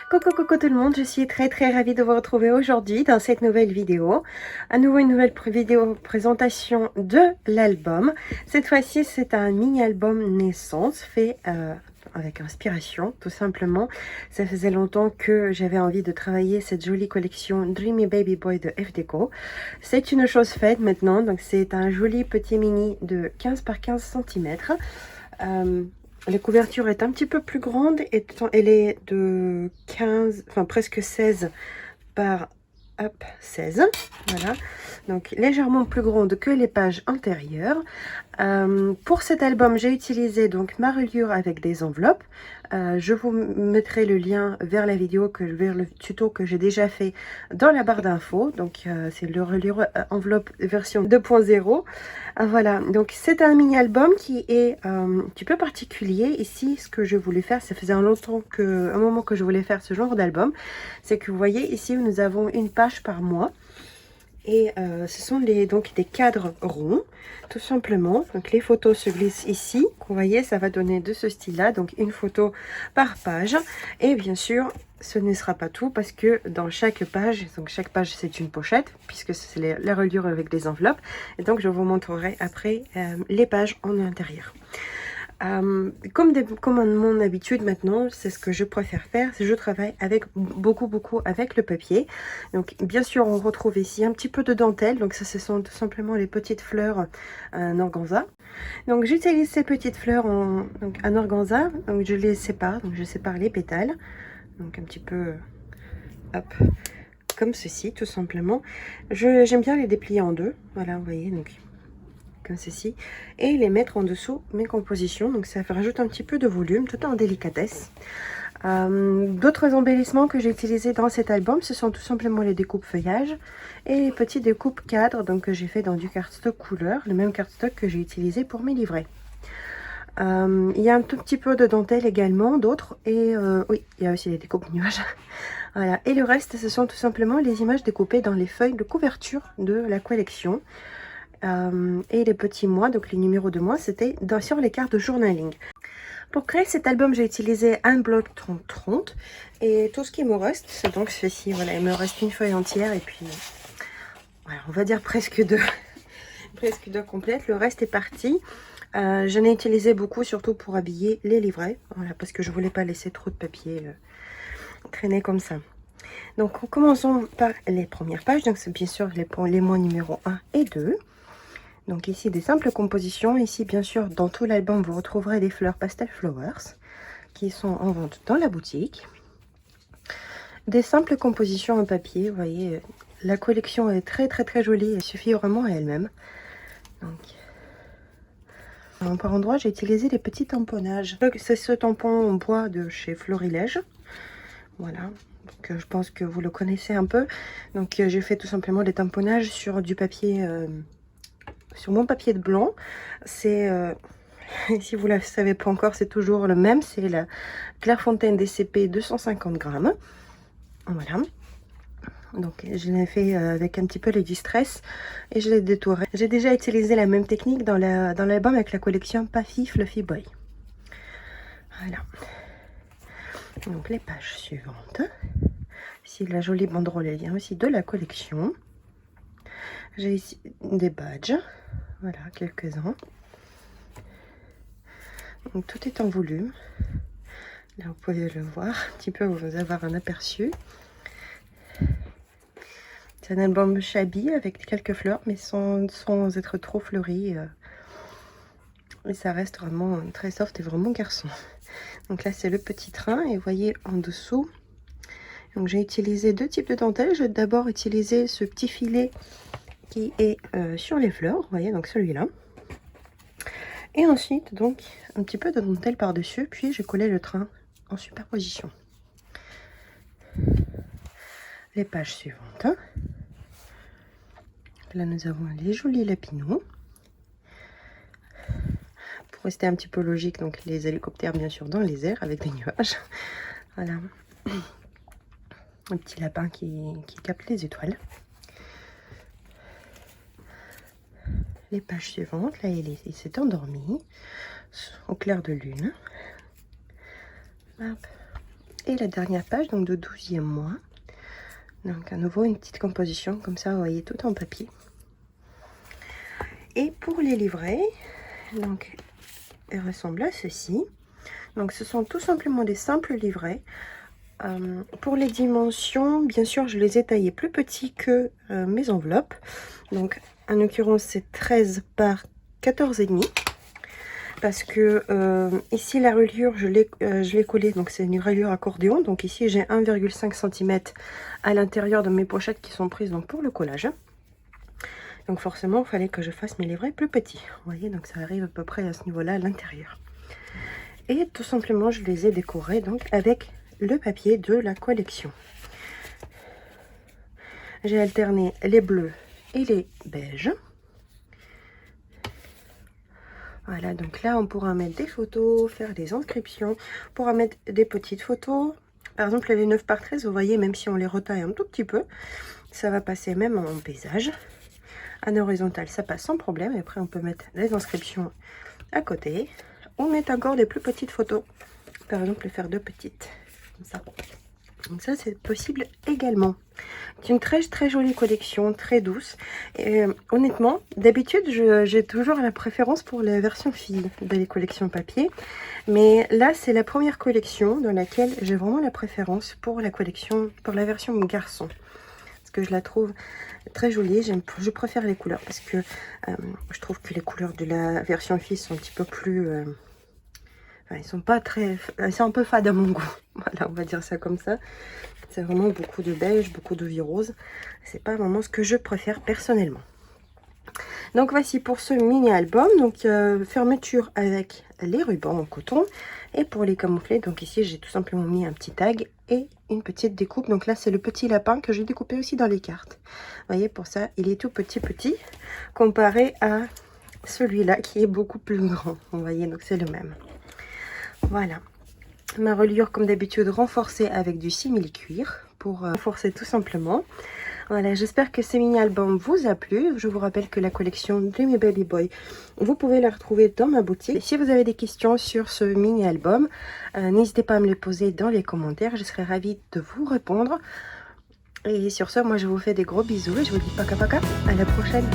Coucou coucou tout le monde, je suis très ravie de vous retrouver aujourd'hui dans cette nouvelle vidéo. À nouveau une nouvelle vidéo présentation de l'album. Cette fois-ci c'est un mini-album naissance fait avec inspiration tout simplement. Ça faisait longtemps que j'avais envie de travailler cette jolie collection Dreamy Baby Boy de F Deco. C'est une chose faite maintenant, donc c'est un joli petit mini de 15 par 15 cm. La couverture est un petit peu plus grande, et elle est de 15, enfin presque 16 par 16. Voilà, donc légèrement plus grande que les pages antérieures. Pour cet album, j'ai utilisé donc ma reliure avec des enveloppes. Je vous mettrai le lien vers la vidéo, vers le tuto que j'ai déjà fait dans la barre d'infos. Donc c'est le reliure enveloppe version 2.0. Voilà, donc c'est un mini-album qui est un petit peu particulier. Ici, ce que je voulais faire, ça faisait un moment que je voulais faire ce genre d'album. C'est que vous voyez ici, nous avons une page par mois. Et ce sont donc des cadres ronds, tout simplement. Donc les photos se glissent ici. Vous voyez, ça va donner de ce style-là. Donc une photo par page. Et bien sûr, ce ne sera pas tout parce que dans chaque page c'est une pochette, puisque c'est la reliure avec des enveloppes. Et donc je vous montrerai après les pages en intérieur. Comme à mon habitude maintenant, c'est ce que je préfère faire, c'est je travaille avec beaucoup avec le papier. Donc bien sûr on retrouve ici un petit peu de dentelle, donc ça ce sont tout simplement les petites fleurs en organza. Donc j'utilise ces petites fleurs en organza, donc je les sépare, donc je sépare les pétales, donc un petit peu hop, comme ceci tout simplement. J'aime bien les déplier en deux, voilà vous voyez, donc comme ceci, et les mettre en dessous mes compositions, donc ça rajoute un petit peu de volume tout en délicatesse. D'autres embellissements que j'ai utilisés dans cet album, ce sont tout simplement les découpes feuillage et les petites découpes cadres, donc que j'ai fait dans du cardstock couleur, le même cardstock que j'ai utilisé pour mes livrets. Il y a un tout petit peu de dentelle également, d'autres, et oui, il y a aussi les découpes nuages. Voilà, et le reste, ce sont tout simplement les images découpées dans les feuilles de couverture de la collection. Et les petits mois, donc les numéros de mois, c'était sur les cartes de journaling. Pour créer cet album, j'ai utilisé un bloc 30-30 et tout ce qui me reste, c'est donc ceci. Voilà, il me reste une feuille entière et puis voilà, on va dire presque deux, presque deux complètes. Le reste est parti. J'en ai utilisé beaucoup, surtout pour habiller les livrets, voilà, parce que je voulais pas laisser trop de papier traîner comme ça. Donc commençons par les premières pages. Donc c'est bien sûr les mois numéro 1 et 2. Donc ici des simples compositions. Ici bien sûr dans tout l'album vous retrouverez des fleurs Pastel Flowers qui sont en vente dans la boutique. Des simples compositions en papier, vous voyez, la collection est très jolie, elle suffit vraiment à elle-même. Donc par endroit j'ai utilisé des petits tamponnages. C'est ce tampon en bois de chez Florilège. Voilà. Donc, je pense que vous le connaissez un peu. Donc j'ai fait tout simplement des tamponnages sur du papier, sur mon papier de blanc. C'est si vous ne le savez pas encore, c'est toujours le même, c'est la Clairefontaine DCP 250 grammes. Voilà. Donc je l'ai fait avec un petit peu les distress et je l'ai détouré. J'ai déjà utilisé la même technique dans l'album avec la collection Puffy Fluffy Boy. Voilà. Donc les pages suivantes. Ici la jolie banderole, elle vient aussi de la collection. J'ai ici des badges. Voilà, quelques-uns. Donc tout est en volume. Là vous pouvez le voir un petit peu, vous avoir un aperçu. C'est un album shabby avec quelques fleurs, mais sans être trop fleuri. Et ça reste vraiment très soft et vraiment garçon. Donc là c'est le petit train et vous voyez en dessous. Donc j'ai utilisé deux types de dentelle. J'ai d'abord utilisé ce petit filet qui est sur les fleurs, vous voyez, donc celui-là. Et ensuite donc un petit peu de dentelle par dessus, puis j'ai collé le train en superposition. Les pages suivantes. Là nous avons les jolis lapinons. Pour rester un petit peu logique, donc les hélicoptères bien sûr dans les airs avec des nuages. Voilà. Un petit lapin qui capte les étoiles. Les pages suivantes, là il s'est endormi au clair de lune. Hop. et la dernière page, donc de 12e mois. Donc à nouveau une petite composition comme ça, vous voyez, tout en papier. Et pour les livrets, donc elles ressemblent à ceci. Donc ce sont tout simplement des simples livrets. Pour les dimensions, bien sûr, je les ai taillés plus petits que mes enveloppes. Donc en l'occurrence, c'est 13 par 14,5. Parce que ici la reliure je l'ai collée, donc c'est une reliure accordéon, donc ici j'ai 1,5 cm à l'intérieur de mes pochettes qui sont prises donc pour le collage. Donc forcément il fallait que je fasse mes livrets plus petits, vous voyez, donc ça arrive à peu près à ce niveau là à l'intérieur. Et tout simplement je les ai décorés donc avec le papier de la collection. J'ai alterné les bleus et les beiges. Voilà, donc là, on pourra mettre des photos, faire des inscriptions, on pourra mettre des petites photos. Par exemple, les 9 par 13, vous voyez, même si on les retaille un tout petit peu, ça va passer même en paysage. En horizontal, ça passe sans problème. Et après, on peut mettre les inscriptions à côté. Ou mettre encore des plus petites photos. Par exemple, faire 2 petites, comme ça. Donc ça, c'est possible également. C'est une très jolie collection, très douce. Et honnêtement, d'habitude, j'ai toujours la préférence pour les versions filles des collections papier. Mais là, c'est la première collection dans laquelle j'ai vraiment la préférence pour la collection, pour la version garçon. Parce que je la trouve très jolie. Je préfère les couleurs parce que je trouve que les couleurs de la version fille sont un petit peu plus... ils sont pas très... C'est un peu fade à mon goût. Voilà, on va dire ça comme ça. C'est vraiment beaucoup de beige, beaucoup de vie rose. C'est pas vraiment ce que je préfère personnellement. Donc voici pour ce mini album. Donc fermeture avec les rubans en coton. Et pour les camoufler, donc ici j'ai tout simplement mis un petit tag et une petite découpe. Donc là c'est le petit lapin que j'ai découpé aussi dans les cartes. Vous voyez, pour ça il est tout petit comparé à celui-là qui est beaucoup plus grand. Vous voyez, donc c'est le même. Voilà, ma reliure comme d'habitude renforcée avec du simili cuir pour renforcer tout simplement. Voilà, j'espère que ce mini album vous a plu. Je vous rappelle que la collection Dreamy Baby Boy, vous pouvez la retrouver dans ma boutique. Et si vous avez des questions sur ce mini album, n'hésitez pas à me les poser dans les commentaires. Je serai ravie de vous répondre. Et sur ce, moi je vous fais des gros bisous et je vous dis paka paka, à la prochaine.